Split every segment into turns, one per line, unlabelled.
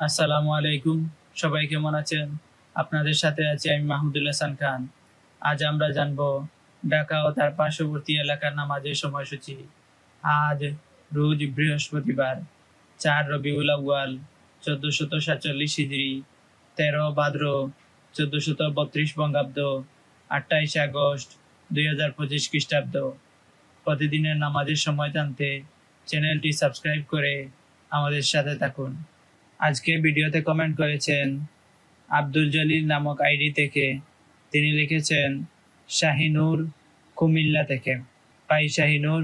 আসসালামু আলাইকুম। সবাই কেমন আছেন? আপনাদের সাথে আছি আমি মাহমুদুল হাসান খান। আজ আমরা জানব ঢাকা ও তার পার্শ্ববর্তী এলাকার নামাজের সময়সূচি। আজ রোজ বৃহস্পতিবার 4 রবিউল আউয়াল 1447 হিজরি, 13 ভাদ্র 1432 বঙ্গাব্দ, 28 আগস্ট 2025 খ্রিস্টাব্দ। প্রতিদিনের নামাজের সময় জানতে চ্যানেলটি সাবস্ক্রাইব করে আমাদের সাথে থাকুন। আজকে ভিডিওতে কমেন্ট করেছেন আব্দুল জলিল নামক আইডি থেকে। তিনি লিখেছেন শাহিনুর কুমিল্লা থেকে। ভাই শাহিনুর,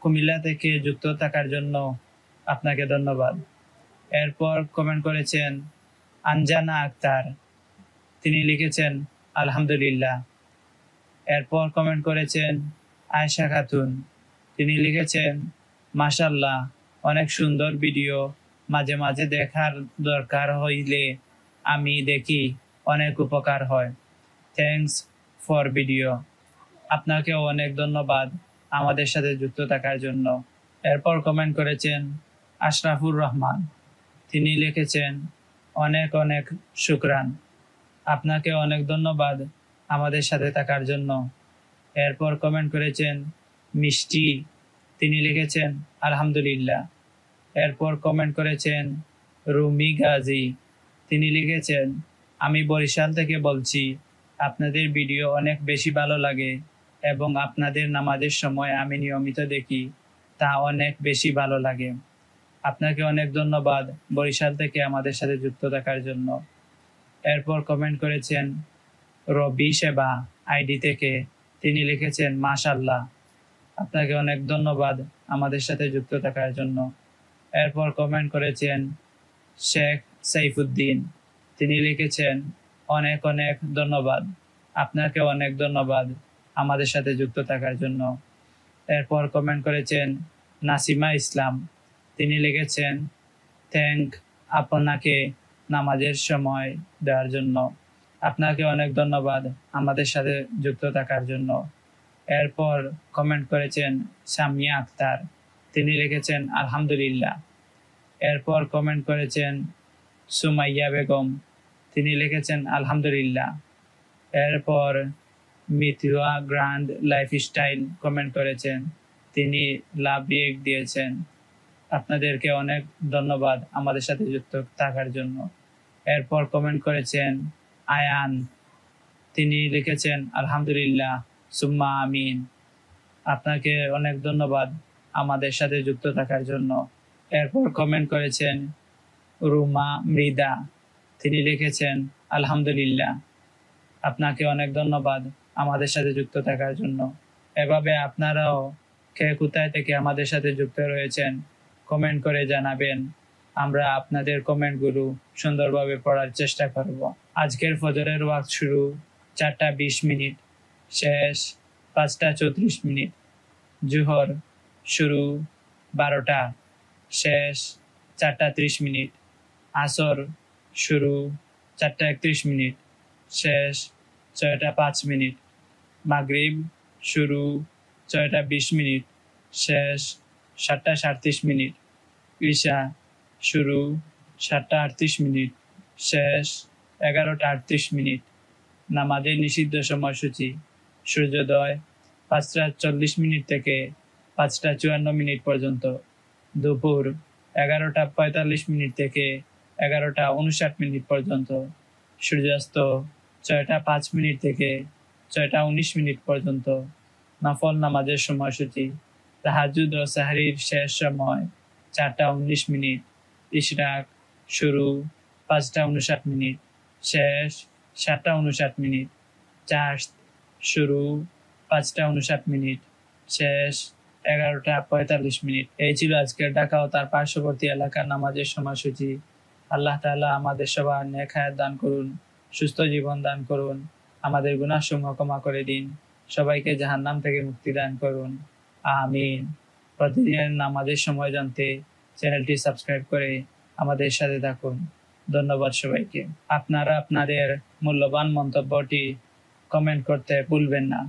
কুমিল্লা থেকে যুক্ত থাকার জন্য আপনাকে ধন্যবাদ। এরপর কমেন্ট করেছেন আঞ্জানা আক্তার। তিনি লিখেছেন আলহামদুলিল্লাহ। এরপর কমেন্ট করেছেন আয়েশা খাতুন। তিনি লিখেছেন মাশাআল্লাহ, অনেক সুন্দর ভিডিও, মাঝে মাঝে দেখার দরকার হইলে আমি দেখি, অনেক উপকার হয়। Thanks for video. আপনাকে অনেক ধন্যবাদ আমাদের সাথে যুক্ত থাকার জন্য। এরপর কমেন্ট করেছেন আশরাফুর রহমান। তিনি লিখেছেন অনেক অনেক শুকরান। আপনাকে অনেক ধন্যবাদ আমাদের সাথে থাকার জন্য। এরপর কমেন্ট করেছেন মিষ্টি। তিনি লিখেছেন আলহামদুলিল্লাহ। এরপর কমেন্ট করেছেন রুমি গাজী। তিনি লিখেছেন আমি বরিশাল থেকে বলছি, আপনাদের ভিডিও অনেক বেশি ভালো লাগে এবং আপনাদের নামাজের সময় আমি নিয়মিত দেখি, তা অনেক বেশি ভালো লাগে। আপনাকে অনেক ধন্যবাদ বরিশাল থেকে আমাদের সাথে যুক্ত থাকার জন্য। এরপর কমেন্ট করেছেন রবি সেবা আইডি থেকে। তিনি লিখেছেন মাশাআল্লাহ। আপনাকে অনেক ধন্যবাদ আমাদের সাথে যুক্ত থাকার জন্য। এরপর কমেন্ট করেছেন শেখ সাইফুদ্দিন। তিনি লিখেছেন অনেক অনেক ধন্যবাদ। আপনাকে অনেক ধন্যবাদ আমাদের সাথে যুক্ত থাকার জন্য। এরপর কমেন্ট করেছেন নাসিমা ইসলাম। তিনি লিখেছেন থ্যাংক আপনাকে নামাজের সময় দেওয়ার জন্য। আপনাকে অনেক ধন্যবাদ আমাদের সাথে যুক্ত থাকার জন্য। এরপর কমেন্ট করেছেন সামিয়া আক্তার। তিনি লিখেছেন আলহামদুলিল্লাহ। এরপর কমেন্ট করেছেন সুমাইয়া বেগম। তিনি লিখেছেন আলহামদুলিল্লাহ। এরপর মিথিলা গ্র্যান্ড লাইফস্টাইল কমেন্ট করেছেন। তিনি লাভ রিয়েক্ট দিয়েছেন। আপনাদেরকে অনেক ধন্যবাদ আমাদের সাথে যুক্ত থাকার জন্য। এরপর কমেন্ট করেছেন আয়ান। তিনি লিখেছেন আলহামদুলিল্লাহ সুম্মা আমিন। আপনাকে অনেক ধন্যবাদ আমাদের সাথে যুক্ত থাকার জন্য। এরপর কমেন্ট করেছেন রুমা মৃদা। তিনি লিখেছেন আলহামদুলিল্লাহ। আপনাকে অনেক ধন্যবাদ আমাদের সাথে যুক্ত থাকার জন্য। এভাবে আপনারাও কে কোথায় থেকে আমাদের সাথে যুক্ত রয়েছেন কমেন্ট করে জানাবেন। আমরা আপনাদের কমেন্টগুলো সুন্দরভাবে পড়ার চেষ্টা করব। আজকের ফজরের ওয়াক্ত শুরু 4:20, শেষ 5:34। জোহর শুরু 12টা, শেষ 4:30। আসর শুরু 4:31, শেষ 6:05। মাগরিব শুরু 6:20, শেষ 7:37। ঈশা শুরু 7:38, শেষ 11:38। নামাজের নিষিদ্ধ সময়সূচি: সূর্যোদয় 5:40 থেকে 5:54 পর্যন্ত, দুপুর 11:45 থেকে 11:59 পর্যন্ত, সূর্যাস্ত 6:05 থেকে 6:19 পর্যন্ত। নফল নামাজের সময়সূচি: তাহাজ্জুদ ও সাহরির শেষ সময় 4:19। ইশরাক শুরু 5:59, শেষ 7:59। চাশত শুরু 5:59, শেষ 11:45। এই ছিল আজকের ঢাকা ও তার পার্শ্ববর্তী এলাকার নামাজের সময়সূচি। আল্লাহ তাআলা আমাদের সবার নেক হায়াত দান করুন, সুস্থ জীবন দান করুন, আমাদের গুনাহসমূহ ক্ষমা করে দিন, সবাইকে জাহান্নাম থেকে মুক্তি দান করুন, আমিন। প্রতিদিনের নামাজের সময় জানতে চ্যানেলটি সাবস্ক্রাইব করে আমাদের সাথে থাকুন। ধন্যবাদ সবাইকে। আপনারা আপনাদের মূল্যবান মন্তব্যটি কমেন্ট করতে ভুলবেন না।